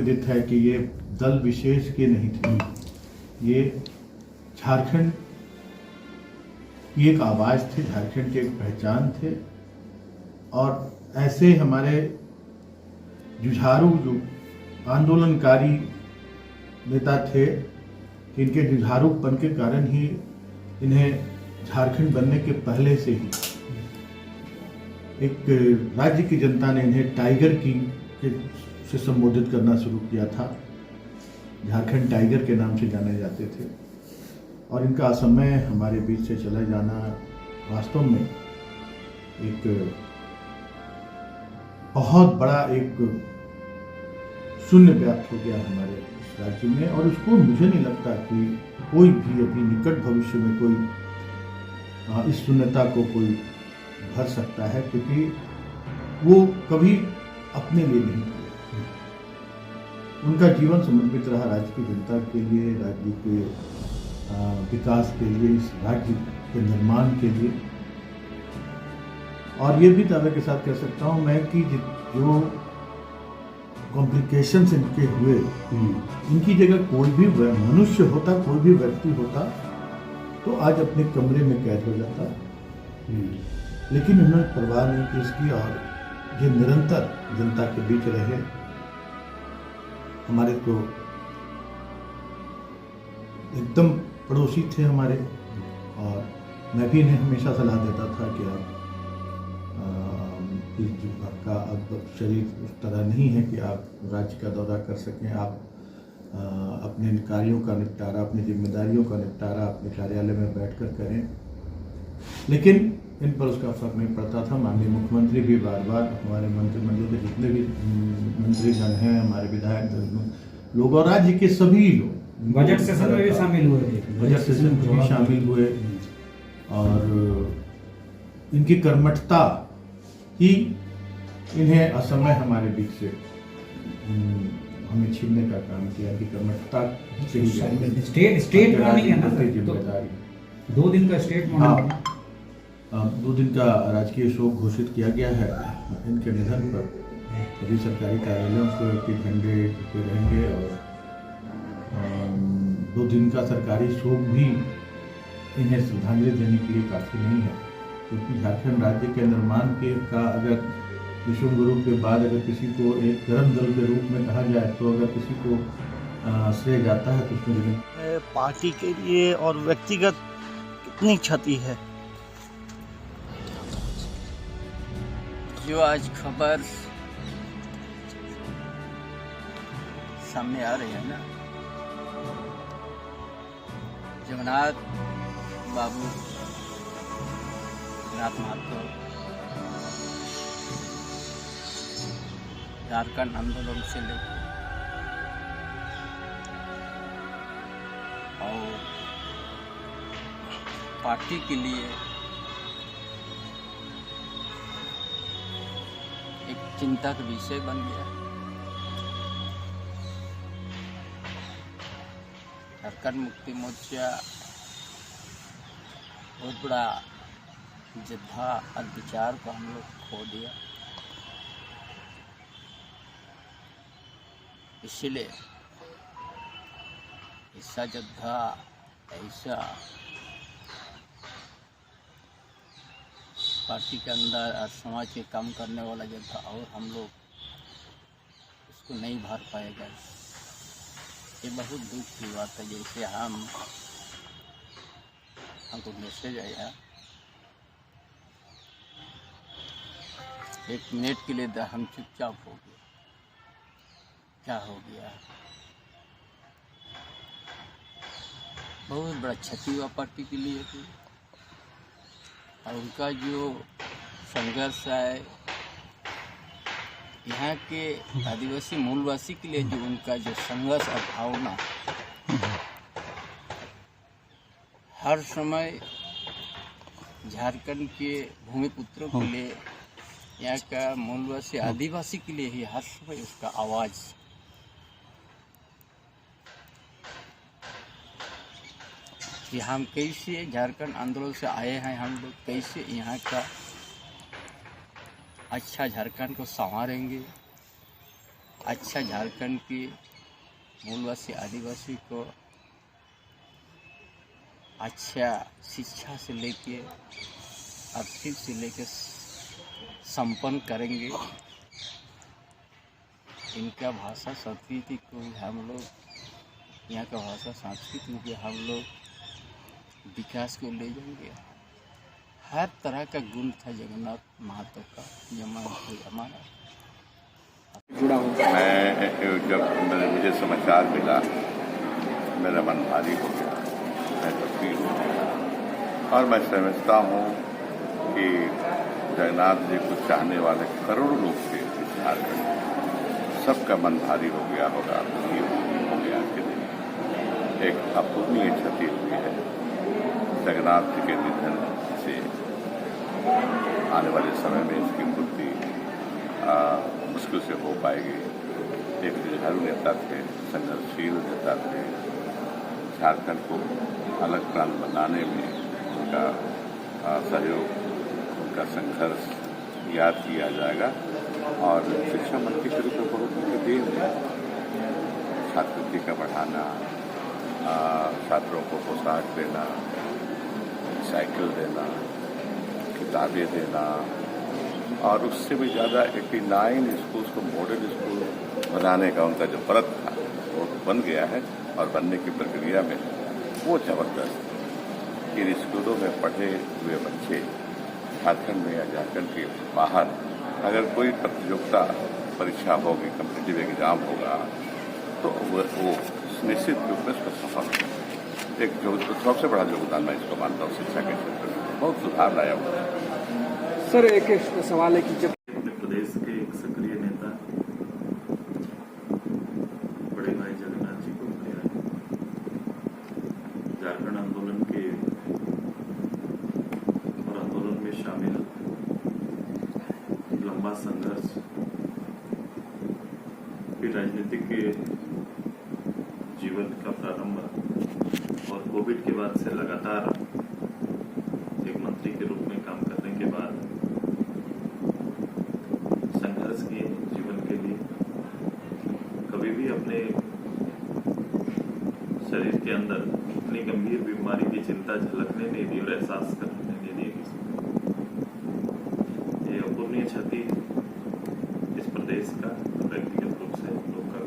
विदित है कि ये दल विशेष के नहीं थे, ये झारखंड की एक आवाज़ थे, झारखंड की एक पहचान थे। और ऐसे हमारे जुझारू जो आंदोलनकारी नेता थे कि इनके जुझारूपन के कारण ही इन्हें झारखंड बनने के पहले से ही एक राज्य की जनता ने इन्हें टाइगर किंग से संबोधित करना शुरू किया था। झारखंड टाइगर के नाम से जाने जाते थे और इनका असमय हमारे बीच से चला जाना वास्तव में एक बहुत बड़ा एक शून्य व्याप्त हो गया हमारे इस राज्य में। और उसको मुझे नहीं लगता कि कोई भी अभी निकट भविष्य में कोई इस शून्यता को कोई भर सकता है, क्योंकि वो कभी अपने लिए नहीं हुए। उनका जीवन समर्पित रहा राज्य की जनता के लिए, राज्य के विकास के लिए, इस राज्य के निर्माण के लिए। और ये भी दावे के साथ कह सकता हूँ मैं कि जो कॉम्प्लिकेशंस इनके हुए, इनकी जगह कोई भी मनुष्य होता, कोई भी व्यक्ति होता तो आज अपने कमरे में कैद हो जाता। लेकिन उन्होंने परवाह नहीं की इसकी और ये निरंतर जनता के बीच रहे। हमारे तो एकदम पड़ोसी थे हमारे, और मैं भी इन्हें हमेशा सलाह देता था कि आप आपका अब शरीर उस तरह नहीं है कि आप राज्य का दौरा कर सकें। आप अपने कार्यों का निपटारा, अपनी जिम्मेदारियों का निपटारा अपने कार्यालय में बैठकर करें। लेकिन इन पर उसका फर्क नहीं पड़ता था। माननीय मुख्यमंत्री भी बार बार, हमारे मंत्रिमंडल के जितने भी मंत्रीगण हैं, हमारे विधायक लोग और राज्य के सभी लोग बजट सेशन में भी शामिल हुए थे, बजट सेशन में भी शामिल हुए। और इनकी कर्मठता ही इन्हें असमय हमारे बीच से हमें छीनने का काम किया। कि कर्मठता से ही स्टेट मॉर्निंग है ना, जिम्मेदारी 2 दिन का स्टेट मॉर्निंग, 2 दिन का राजकीय शोक घोषित किया गया है इनके निधन पर। सभी सरकारी कार्यालयों के झंडे झुके रहेंगे और 2 दिन का सरकारी शोक भी इन्हें श्रद्धांजलि देने के लिए काफ़ी नहीं है, क्योंकि झारखंड राज्य के निर्माण का अगर विश्व गुरु के बाद अगर किसी को एक धर्म दल के रूप में कहा जाए तो अगर किसी को श्रेय जाता है तो उसमें पार्टी के लिए और व्यक्तिगत कितनी क्षति है। जो आज खबर सामने आ रही है ना, जगन्नाथ बाबू, जगन्नाथ महतो झारखंड आंदोलन से लेकर और पार्टी के लिए एक चिंता का विषय बन गया। झारखंड मुक्ति मोर्चा बहुत बड़ा योद्धा और विचार को हम लोग खो दिया। इसलिए ऐसा योद्धा, ऐसा पार्टी के अंदर और समाज के काम करने वाला योद्धा और हम लोग उसको नहीं भर पाएगा। ये बहुत दुख की बात है। जैसे हमको मैसेज आया, 1 मिनट के लिए हम चुपचाप हो गए। क्या हो गया? बहुत बड़ा क्षति हुआ पार्टी के लिए थी। और उनका जो संघर्ष है यहाँ के आदिवासी मूलवासी के लिए, जो उनका जो संघर्ष और भावना हर समय झारखंड के भूमिपुत्रों के लिए, यहाँ का मूलवासी आदिवासी के लिए ही हर समय उसका आवाज़ कि हम कैसे झारखंड आंदोलन से आए हैं, हम लोग कैसे यहाँ का अच्छा झारखंड को संवारेंगे अच्छा झारखंड की मूलवासी आदिवासी को अच्छा शिक्षा से लेके आर्थिक से लेके संपन्न करेंगे। इनका भाषा संस्कृति को भी हम लोग, यहाँ का भाषा संस्कृति को भी हम लोग विकास को ले जाएंगे। हर तरह का गुण था जगन्नाथ महतो का, हमारा। मैं जब मुझे समाचार मिला मेरा मन भारी हो गया, मैं तब्दील हो गया और मैं समझता हूँ कि जगन्नाथ जी को चाहने वाले करोड़ों लोग थे इस झारखंड में, सबका मन भारी हो गया होगा, दुखी हो गया कि नहीं। एक अपूर्णीय क्षति हुई है जगन्नाथ जी के निधन से। आने वाले समय में इसकी पूर्ति मुश्किल से हो पाएगी। एक जुझारू नेता थे, संघर्षशील नेता थे। झारखंड को अलग प्रांत बनाने में उनका सहयोग, उनका संघर्ष याद किया जाएगा। और शिक्षा मंत्री के रूप में बहुत उनकी देन है। छात्रवृत्ति का बढ़ाना, छात्रों को पोशाक देना, साइकिल देना, किताबें देना और उससे भी ज़्यादा 89 स्कूल्स को मॉडल स्कूल बनाने का उनका जो व्रत था वो बन गया है और बनने की प्रक्रिया में वो जबरदस्त। इन स्कूलों में पढ़े हुए बच्चे झारखंड में या झारखंड के बाहर अगर कोई प्रतियोगिता परीक्षा होगी, कम्पिटिटिव एग्जाम होगा, तो वो निश्चित रूप में उसका सफल होगा। एक जो सबसे बड़ा योगदान मैं इसको मानता हूँ शिक्षा के क्षेत्र में, बहुत सुधार लाया हुआ है। सर एक सवाल है कि जब अपने प्रदेश के एक सक्रिय नेता बड़े भाई जगन्नाथ जी को खोया, झारखंड आंदोलन के और आंदोलन में शामिल लंबा संघर्ष, फिर राजनीतिक के जीवन का प्रारंभ और कोविड के बाद से लगातार एक मंत्री के रूप में काम करने के बाद संघर्ष किए जीवन के लिए। कभी भी अपने शरीर के अंदर इतनी गंभीर बीमारी की चिंता झलकने नहीं दी और एहसास करने नहीं दी किसी को। ये अपूर्णीय क्षति इस प्रदेश का व्यक्तिगत रूप से लोग का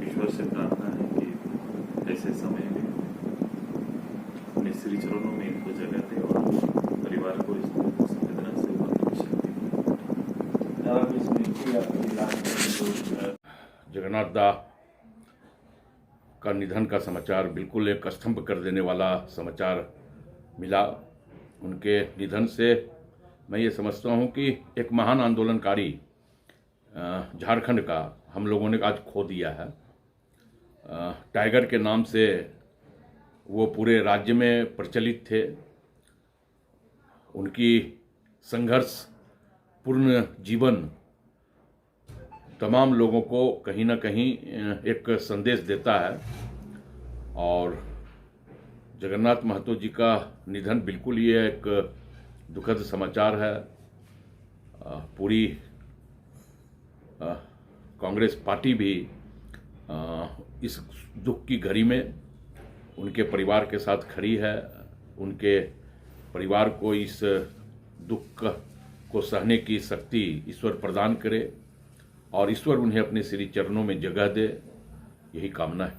ईश्वर से प्रार्थना है कि ऐसे समय में अपने श्री चरणों में इनको जगह दे और परिवार को इस संवेदना से उभरने की शक्ति दे। जगन्नाथ दा का निधन का समाचार बिल्कुल एक स्तंभ कर देने वाला समाचार मिला। उनके निधन से मैं ये समझता हूँ कि एक महान आंदोलनकारी झारखंड का हम लोगों ने आज खो दिया है। टाइगर के नाम से वो पूरे राज्य में प्रचलित थे। उनकी संघर्ष पूर्ण जीवन तमाम लोगों को कहीं ना कहीं एक संदेश देता है और जगन्नाथ महतो जी का निधन बिल्कुल ये एक दुखद समाचार है। पूरी कांग्रेस पार्टी भी इस दुख की घड़ी में उनके परिवार के साथ खड़ी है। उनके परिवार को इस दुख को सहने की शक्ति ईश्वर प्रदान करे और ईश्वर उन्हें अपने श्री चरणों में जगह दे, यही कामना है।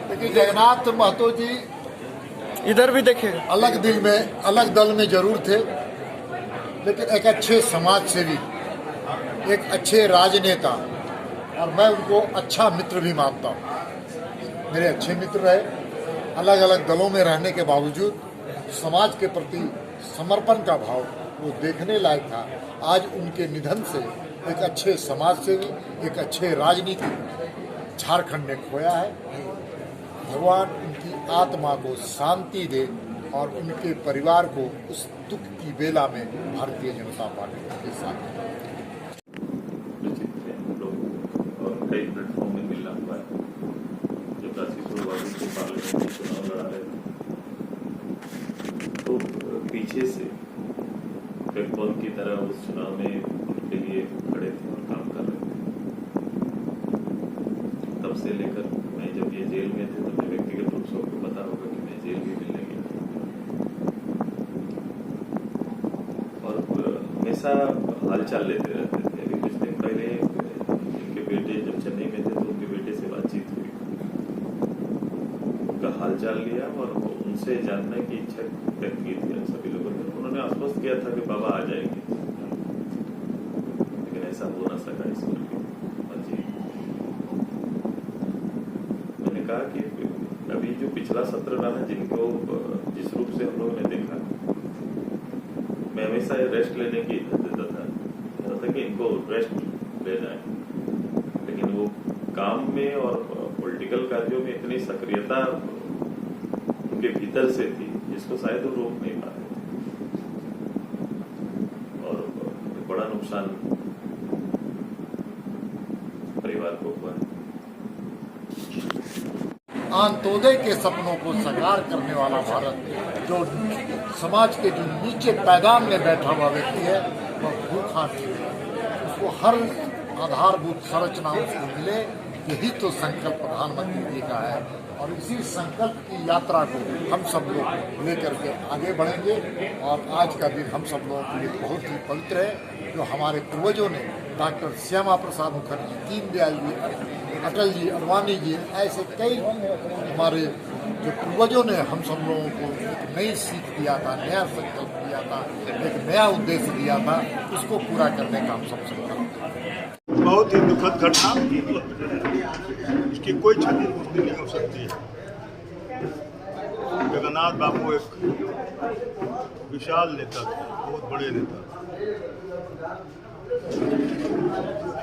देखिए जगन्नाथ महतो जी इधर भी देखें, अलग दल में जरूर थे, लेकिन एक अच्छे समाज सेवी, एक अच्छे राजनेता और मैं उनको अच्छा मित्र भी मानता हूँ। मेरे अच्छे मित्र रहे। अलग अलग दलों में रहने के बावजूद समाज के प्रति समर्पण का भाव वो देखने लायक था। आज उनके निधन से एक अच्छे समाज सेवी, एक अच्छे राजनीतिक झारखंड ने खोया है। भगवान उनकी आत्मा को शांति दे और उनके परिवार को उस दुख की बेला में भारतीय जनता पार्टी के साथ और कई प्लेटफॉर्म में मिलना हुआ है। जब काशी शुरुआती से पार्लियामेंट में चुनाव लड़ा रहे तो पीछे से पेट्रोल की तरह उस चुनाव में उनके लिए तरफ से लेकर मैं जब ये जेल में थे तो मैं व्यक्तिगत रूप से आपको पता होगा कि मैं जेल भी मिलने गया और हमेशा हालचाल लेते रहते थे। अभी कुछ दिन पहले इनके बेटे जब चेन्नई में थे तो उनके बेटे से बातचीत हुई, उनका हालचाल लिया और उनसे जानने की इच्छा व्यक्त की थी सभी लोगों ने। उन्होंने आश्वस्त किया था कि बाबा आ जाएंगे, लेकिन ऐसा हो ना सका इस वर्ग मर्जी। मैंने कहा कि अभी जो पिछला सत्र रहा जिनको जिस रूप से हम लोगों ने देखा, मैं हमेशा रेस्ट लेने की देता था कि इनको रेस्ट लेना है, लेकिन वो काम में और पॉलिटिकल कार्यों में इतनी सक्रियता उनके भीतर से थी जिसको शायद वो रोक नहीं पाते और बड़ा नुकसान परिवार को हुआ। अंत्योदय के सपनों को साकार करने वाला भारत, जो समाज के जो नीचे पैदान में बैठा हुआ व्यक्ति है वह भूखा नहीं है, उसको हर आधारभूत संरचना उसको मिले, यही तो संकल्प प्रधानमंत्री जी का है। और इसी संकल्प की यात्रा को हम सब लोग लेकर के आगे बढ़ेंगे। और आज का दिन हम सब लोगों के लिए बहुत ही पवित्र है, जो हमारे पूर्वजों ने डॉक्टर श्यामा प्रसाद मुखर्जी, दीनदयाल जी, अटल जी, अडवाणी जी, ऐसे कई हमारे जो पूर्वजों ने हम सब लोगों को एक नई सीख दिया था, नया संकल्प दिया था, एक नया उद्देश्य दिया था, उसको पूरा करने का हम सब संकल्प। बहुत ही दुखद घटना, इसकी कोई क्षतिपूर्ति नहीं हो सकती है। जगन्नाथ बाबू एक विशाल नेता थे, बहुत बड़े नेता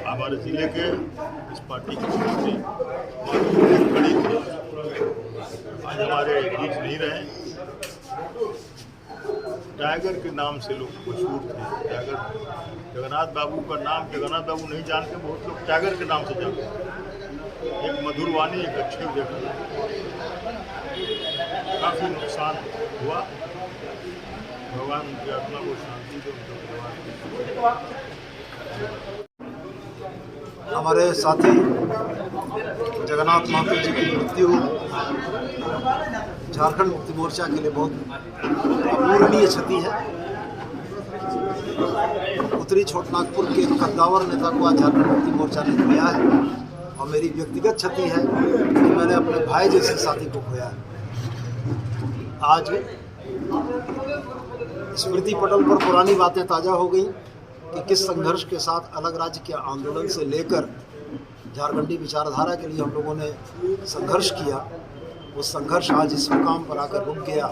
हमारे जिले के, इस पार्टी की पार्टी बड़ी थी, आज हमारे बीच नहीं रहे। टाइगर के नाम से लोग मशहूर थे। टाइगर, जगन्नाथ बाबू का नाम जगन्नाथ बाबू नहीं जानते, बहुत लोग टाइगर के नाम से जानते। एक मधुर वाणी, एक अच्छे व्यक्ति, काफ़ी नुकसान हुआ। भगवान उनकी आत्मा को शांति दे, उनका परिवार। हमारे साथी जगन्नाथ महतो जी की मृत्यु झारखंड मुक्ति मोर्चा के लिए बहुत अपूरणीय क्षति है। उत्तरी छोटनागपुर के कद्दावर नेता को आज झारखंड मुक्ति मोर्चा ने खोया है और मेरी व्यक्तिगत क्षति है कि मैंने अपने भाई जैसे साथी को खोया है। आज स्मृति पटल पर पुरानी बातें ताज़ा हो गई कि किस संघर्ष के साथ अलग राज्य के आंदोलन से लेकर झारखंडी विचारधारा के लिए हम लोगों ने संघर्ष किया। वो संघर्ष आज इस मुकाम पर आकर रुक गया।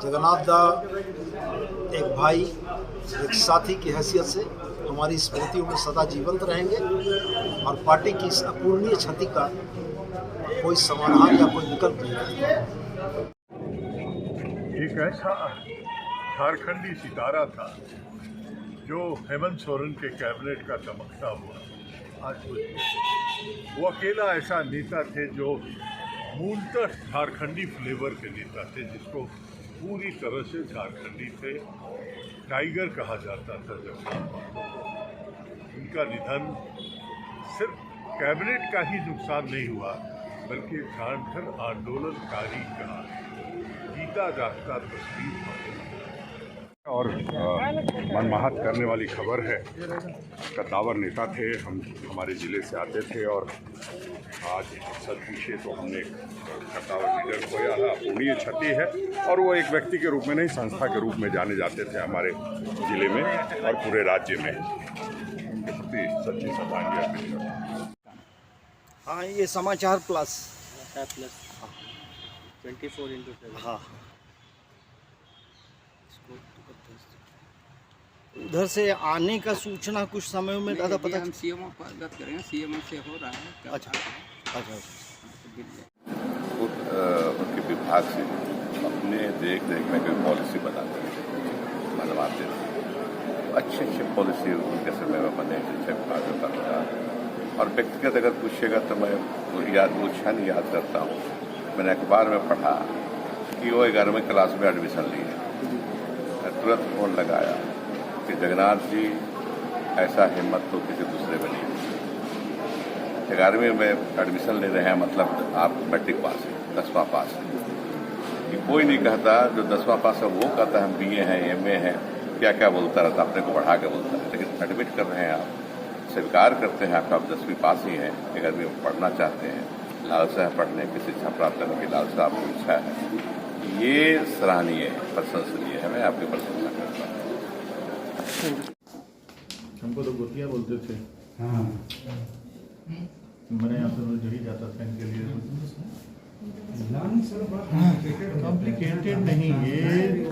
जगन्नाथ दा एक भाई, एक साथी की हैसियत से हमारी स्मृतियों में सदा जीवंत रहेंगे और पार्टी की इस अपूरणीय क्षति का कोई समाधान या कोई विकल्प नहीं है। एक ऐसा झारखंडी सितारा था जो हेमंत सोरेन के कैबिनेट का चमकता हुआ आज वो अकेला ऐसा नेता थे जो मूलतः झारखंडी फ्लेवर के नेता थे, जिसको पूरी तरह से झारखंडी थे। टाइगर कहा जाता था। जब उनका निधन सिर्फ कैबिनेट का ही नुकसान नहीं हुआ, बल्कि झारखंड आंदोलनकारी का जीता जागता तस्वीर और मनमाहत करने वाली खबर है। कद्दावर नेता थे, हमारे ज़िले से आते थे और आज सच पूछिए तो हमने एक कद्दावर लीडर खोया है। अपूरणीय क्षति है और वो एक व्यक्ति के रूप में नहीं, संस्था के रूप में जाने जाते थे हमारे ज़िले में और पूरे राज्य में। उनके प्रति सच्ची श्रद्धांजलि अर्पित करता हूं। हाँ, ये समाचार प्लस 24/7 हाँ, उधर से आने का सूचना कुछ समय में ज़्यादा पता। हम सीएम पर बात करेंगे, सीएम से हो रहा है। अच्छा अच्छा। उनके विभाग से अपने देख में कोई पॉलिसी बनाते बनवाते थे। अच्छी पॉलिसी उनके समय में बने, अच्छे विभागों का था। और व्यक्तिगत अगर पूछेगा तो मैं वो क्षण याद करता हूँ। मैंने अखबार में पढ़ा कि वो 11वीं क्लास में एडमिशन लिए, तुरंत फोन लगाया कि जगन्नाथ जी ऐसा हिम्मत तो किसी दूसरे में नहीं। 11वीं में एडमिशन ले रहे हैं, मतलब आप मैट्रिक पास हैं, 10वां पास है। कि कोई नहीं कहता, जो 10वां पास है वो कहता है हम BA हैं, MA हैं, क्या क्या बोलता रहता, अपने को बढ़ा के बोलता है। लेकिन एडमिट कर रहे हैं, आप स्वीकार करते हैं आप 10वीं पास ही हैं, 11वीं में पढ़ना चाहते हैं, लालसा है पढ़ने की, शिक्षा प्राप्त करने की लालसा आपकी इच्छा है, ये सराहनीय है, प्रशंसनीय है। मैं आपकी प्रशंसा करता हूँ। हमको तो गोतिया बोलते थे, हाँ मेरे यहाँ से रोज यही जाता था इनके लिए। कॉम्प्लिकेटेड कॉम्प्लिकेटेड नहीं, ये